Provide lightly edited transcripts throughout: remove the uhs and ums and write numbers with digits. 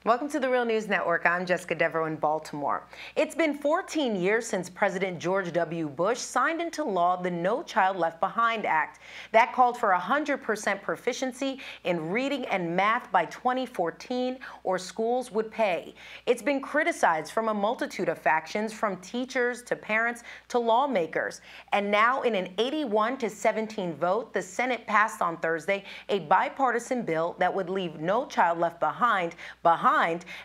Welcome to the Real News Network. I'm Jessica Devereaux in Baltimore. It's been 14 years since President George W. Bush signed into law the No Child Left Behind Act. That called for 100% proficiency in reading and math by 2014, or schools would pay. It's been criticized from a multitude of factions, from teachers to parents to lawmakers. And now, in an 81-17 vote, the Senate passed on Thursday a bipartisan bill that would leave No Child Left behind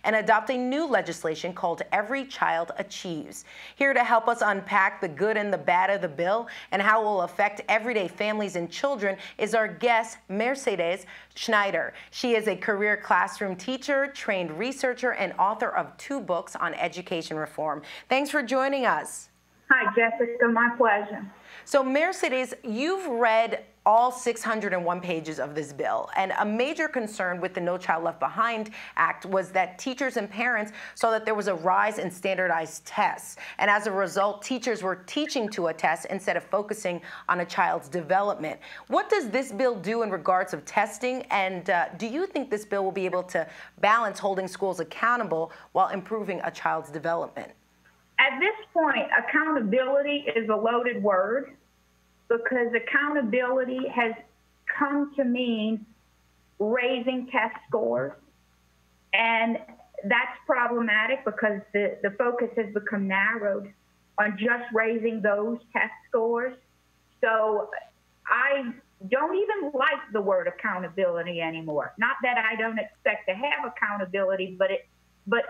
and adopting new legislation called Every Child Achieves. Here to help us unpack the good and the bad of the bill and how it will affect everyday families and children is our guest, Mercedes Schneider. She is a career classroom teacher, trained researcher, and author of 2 books on education reform. Thanks for joining us. Hi, Jessica. My pleasure. So, Mercedes, you've read all 601 pages of this bill, and a major concern with the No Child Left Behind Act was that teachers and parents saw that there was a rise in standardized tests, and as a result, teachers were teaching to a test instead of focusing on a child's development. What does this bill do in regards of testing, and do you think this bill will be able to balance holding schools accountable while improving a child's development? At this point, accountability is a loaded word, because accountability has come to mean raising test scores. And that's problematic because the focus has become narrowed on just raising those test scores. So I don't even like the word accountability anymore. Not that I don't expect to have accountability, but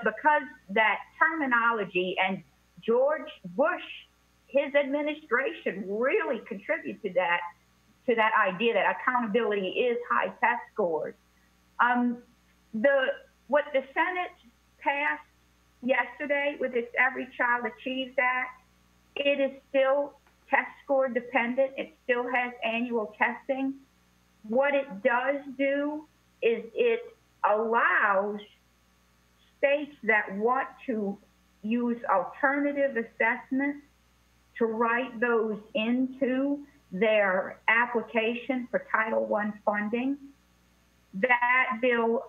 because that terminology and George Bush, his administration really contributed to that idea that accountability is high test scores. What the Senate passed yesterday with its Every Child Achieves Act, it is still test score dependent. It still has annual testing. What it does do is it allows states that want to use alternative assessments to write those into their application for Title I funding. That bill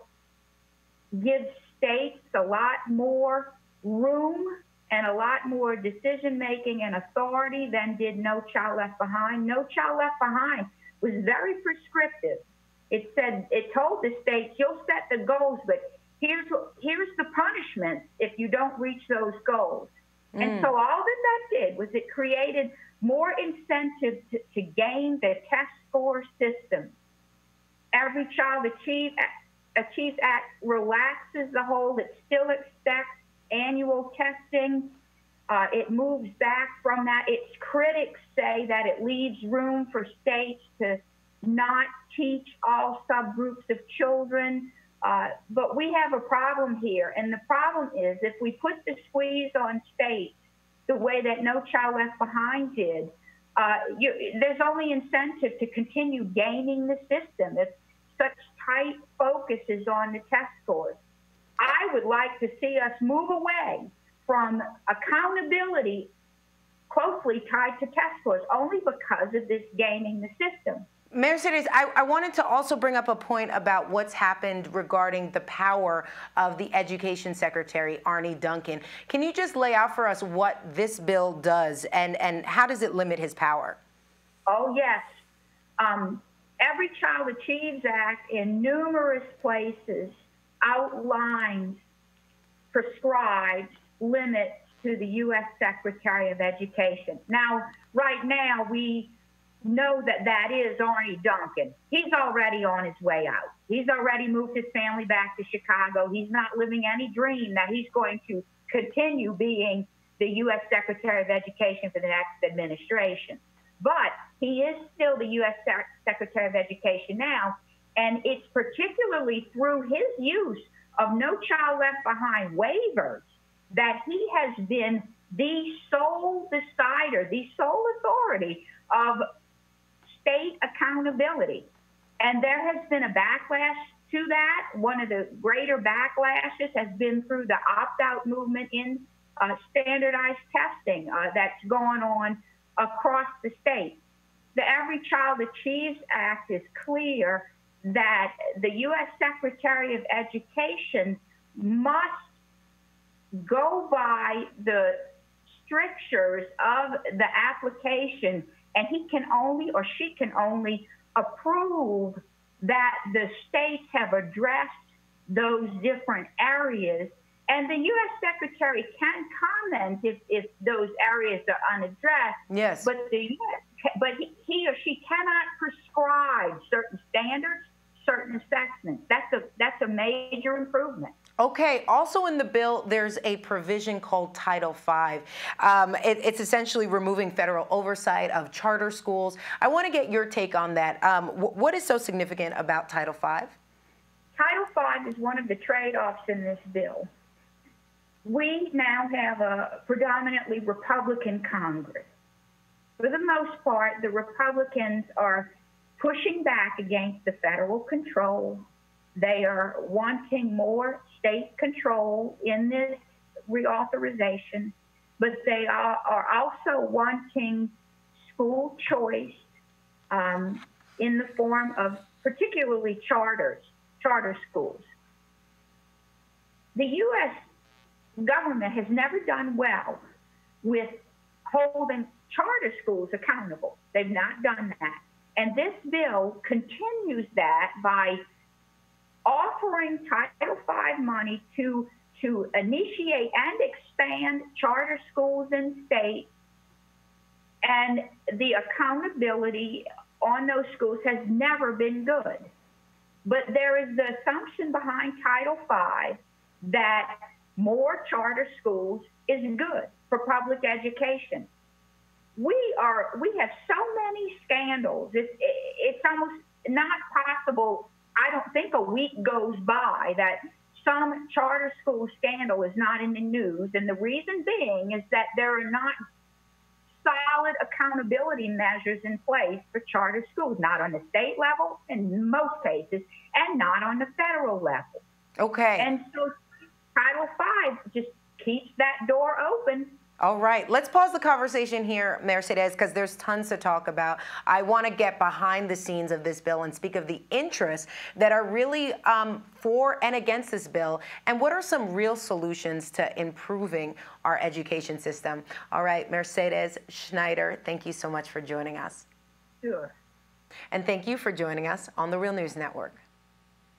gives states a lot more room and a lot more decision-making and authority than did No Child Left Behind. No Child Left Behind was very prescriptive. It told the states, you'll set the goals, but here's the punishment if you don't reach those goals. And so all that did was it created more incentive to game the test score system. Every Child Achieves Act relaxes the hold. It still expects annual testing. It moves back from that. Its critics say that it leaves room for states to not teach all subgroups of children. But we have a problem here, and the problem is if we put the squeeze on states the way that No Child Left Behind did, there's only incentive to continue gaming the system if such tight focus is on the test scores. I would like to see us move away from accountability closely tied to test scores, only because of this gaming the system. Mercedes, I wanted to also bring up a point about what's happened regarding the power of the Education Secretary, Arne Duncan. Can you just lay out for us what this bill does and how does it limit his power? Oh, yes. Every Child Achieves Act in numerous places outlines, prescribes limits to the U.S. Secretary of Education. Now, right now, we know that is Arne Duncan. He's already on his way out. He's already moved his family back to Chicago. He's not living any dream that he's going to continue being the U.S. Secretary of Education for the next administration. But he is still the U.S. Secretary of Education now, and it's particularly through his use of No Child Left Behind waivers that he has been the sole decider, the sole authority of state accountability. And there has been a backlash to that. One of the greater backlashes has been through the opt-out movement in standardized testing that's going on across the state. The Every Child Achieves Act is clear that the U.S. Secretary of Education must go by the strictures of the application, and he can only or she can only approve that the states have addressed those different areas. And the U.S. Secretary can comment if those areas are unaddressed. Yes. But he or she cannot prescribe certain standards, certain assessments. That's a major improvement. Okay. Also in the bill, there's a provision called Title V. It's essentially removing federal oversight of charter schools. I want to get your take on that. What is so significant about Title V? Title V is one of the trade-offs in this bill. We now have a predominantly Republican Congress. For the most part, the Republicans are pushing back against the federal control. They are wanting more state control in this reauthorization, but they are also wanting school choice in the form of particularly charter schools. The U.S. government has never done well with holding charter schools accountable. They've not done that. And this bill continues that by offering Title V money to initiate and expand charter schools in states. And the accountability on those schools has never been good. But there is the assumption behind Title V that more charter schools is good for public education. We have so many scandals. It's almost not possible. I don't think a week goes by that some charter school scandal is not in the news. And the reason being is that there are not solid accountability measures in place for charter schools, not on the state level in most cases, and not on the federal level. Okay. And so Title V just keeps that door open. All right. Let's pause the conversation here, Mercedes, because there's tons to talk about. I want to get behind the scenes of this bill and speak of the interests that are really for and against this bill, and what are some real solutions to improving our education system. All right, Mercedes Schneider, thank you so much for joining us. Sure. And thank you for joining us on the Real News Network.